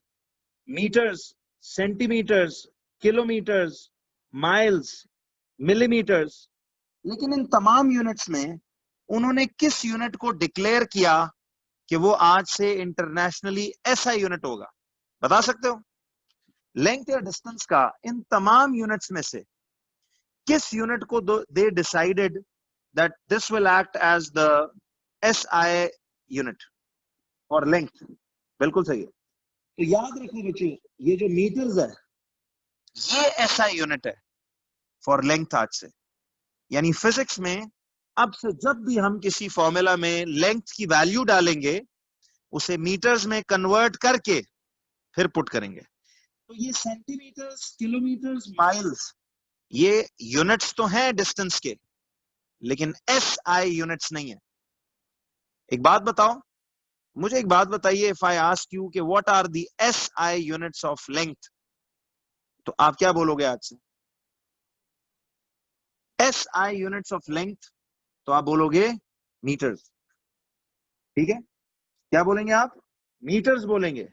metres, centimetres, kilometres, miles, millimetres. लेकिन इन तमाम यूनिट्स में उन्होंने किस यूनिट को डिक्लेयर किया कि वो आज से इंटरनेशनली ऐसा यूनिट होगा? बता सकते हो? लेंथ या डिस्टेंस का इन तमाम यूनिट्स में से किस यूनिट को they decided that this will act as the S I unit और लेंथ? बिल्कुल सही है। तो याद रखो बच्चों, ये जो मीटर्स है, ये ऐसा यूनिट है फॉर लेंथ आज से। यानी फिजिक्स में अब से जब भी हम किसी फॉर्मूला में लेंथ की वैल्यू डालेंगे, उसे मीटर्स में कन्वर्ट करके फिर पुट करेंगे। तो ये सेंटीमीटर्स, किलोमीटर्स, माइल्स, ये यूनिट्स तो हैं डिस्टेंस के, लेकिन एस आई यूनिट्स नहीं है। एक बात बताओ, मुझे एक बात बताइए, इफ आई आस्क यू कि what are the S I units of length, तो आप क्या बोलोगे आज से? S I units of length, तो आप बोलोगे मीटर्स। ठीक है? क्या बोलेंगे आप? मीटर्स बोलेंगे।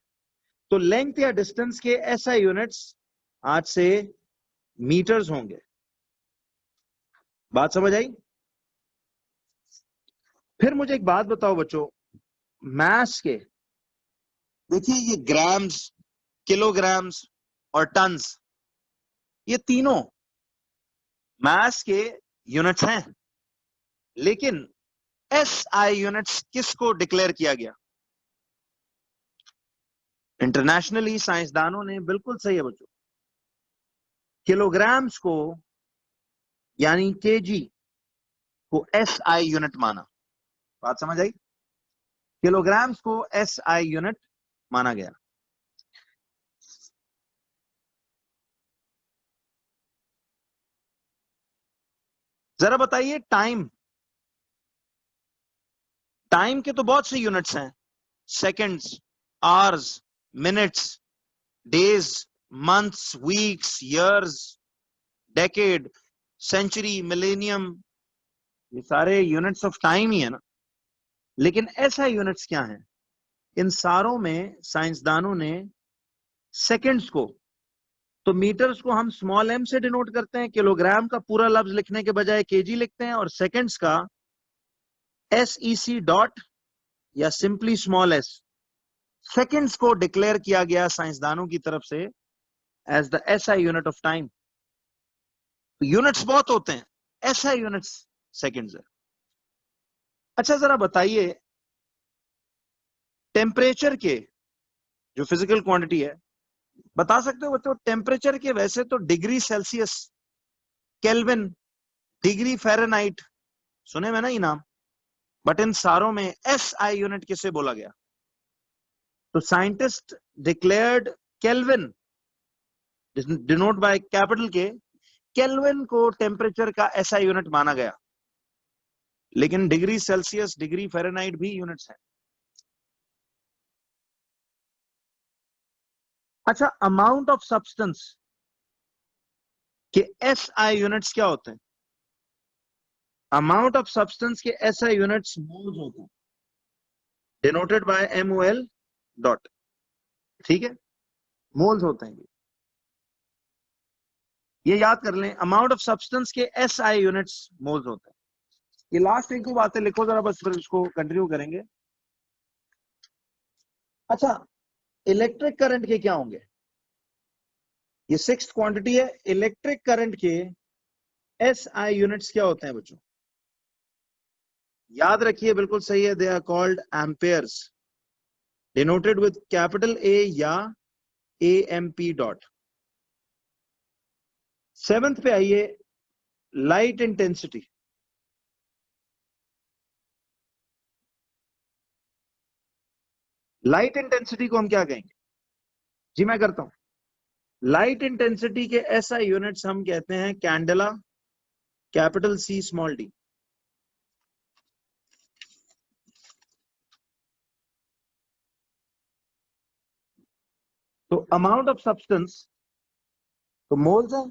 तो लेंथ या डिस्टेंस के एस आई यूनिट्स आज से मीटर्स होंगे। बात समझ आई? फिर मुझे एक बात बताओ बच्चों, मास के, देखिए ये ग्राम्स, किलोग्राम्स और टन्स, ये तीनों मास के यूनिट्स हैं। लेकिन एस आई यूनिट्स किसको डिक्लेयर किया गया? इंटरनेशनली साइंसदानों ने, बिल्कुल सही है बच्चों, किलोग्राम्स को यानी केजी को एस आई यूनिट माना। बात समझ आई? किलोग्राम्स को एस आई यूनिट माना गया। जरा बताइए, टाइम, टाइम के तो बहुत से यूनिट्स हैं, seconds, hours, minutes, days, months, weeks, years, decade, century, millennium, ये सारे यूनिट्स ऑफ टाइम ही है ना। लेकिन ऐसा यूनिट्स क्या है? इन सारों में साइंसदानों ने सेकंड्स को, तो मीटर्स को हम स्मॉल एम से डिनोट करते हैं, किलोग्राम का पूरा लफ्ज लिखने के बजाय केजी लिखते हैं, और सेकंड्स का SEC डॉट या सिंपली स्मॉल एस। सेकंड्स को डिक्लेयर किया गया साइंसदानों की तरफ से as the SI unit of time. Units बहुत होते हैं, SI यूनिट्स सेकंड्स है। अच्छा जरा बताइए, टेम्परेचर के जो फिजिकल क्वांटिटी है, बता सकते हो बच्चों टेम्परेचर के? वैसे तो degree Celsius, kelvin, degree Fahrenheit सुने में ना ये नाम, बट इन सारों में SI यूनिट किसे बोला गया? तो scientist declared Kelvin, denote by capital K, Kelvin को टेम्परेचर का SI यूनिट माना गया। लेकिन डिग्री सेल्सियस, डिग्री फ़ारेनहाइट भी यूनिट्स हैं। अच्छा, अमाउंट ऑफ सब्सटेंस के SI यूनिट्स क्या होते हैं? अमाउंट ऑफ सब्सटेंस के SI यूनिट्स मोल्स होते हैं, डिनोटेड बाय MOL डॉट। ठीक है, मोल्स होते हैं ये याद कर लें। अमाउंट ऑफ सब्सटेंस के SI यूनिट्स मोल्स होते हैं। ये लास्ट एक दो बातें लिखो जरा, बस फिर इसको कंटिन्यू करेंगे। अच्छा, इलेक्ट्रिक करंट के क्या होंगे? ये 6th क्वांटिटी है। इलेक्ट्रिक करंट के SI यूनिट्स क्या होते हैं बच्चों? याद रखिए, बिल्कुल सही है, they are called amperes, denoted with capital A या AMP डॉट। 7th पे आइए, लाइट इंटेंसिटी। लाइट इंटेंसिटी को हम क्या कहेंगे? जी मैं करता हूं। लाइट इंटेंसिटी के SI यूनिट्स हम कहते हैं candela, capital C small d। तो अमाउंट ऑफ सब्सटेंस तो मोल्स है,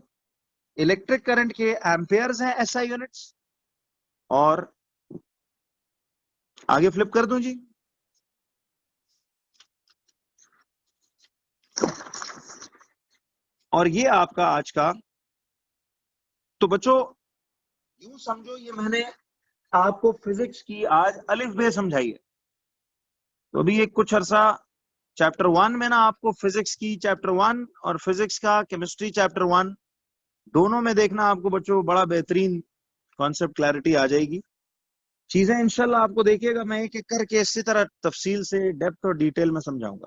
इलेक्ट्रिक करंट के एम्पेयर्स हैं SI यूनिट्स, और आगे फ्लिप कर दूं जी, और ये आपका आज का। तो बच्चों यूं समझो, ये मैंने आपको फिजिक्स की आज अलिफ बे समझाई है। तो अभी एक कुछ अरसा चैप्टर 1 में ना आपको फिजिक्स की चैप्टर 1 और फिजिक्स का केमिस्ट्री चैप्टर 1 दोनों में देखना आपको बच्चों बड़ा बेहतरीन कॉन्सेप्ट क्लैरिटी आ जाएगी। चीजें इंशाल्लाह आपको देखिएगा मैं एक एक करके इसी तरह तफसील से डेप्थ और डिटेल में समझाऊंगा।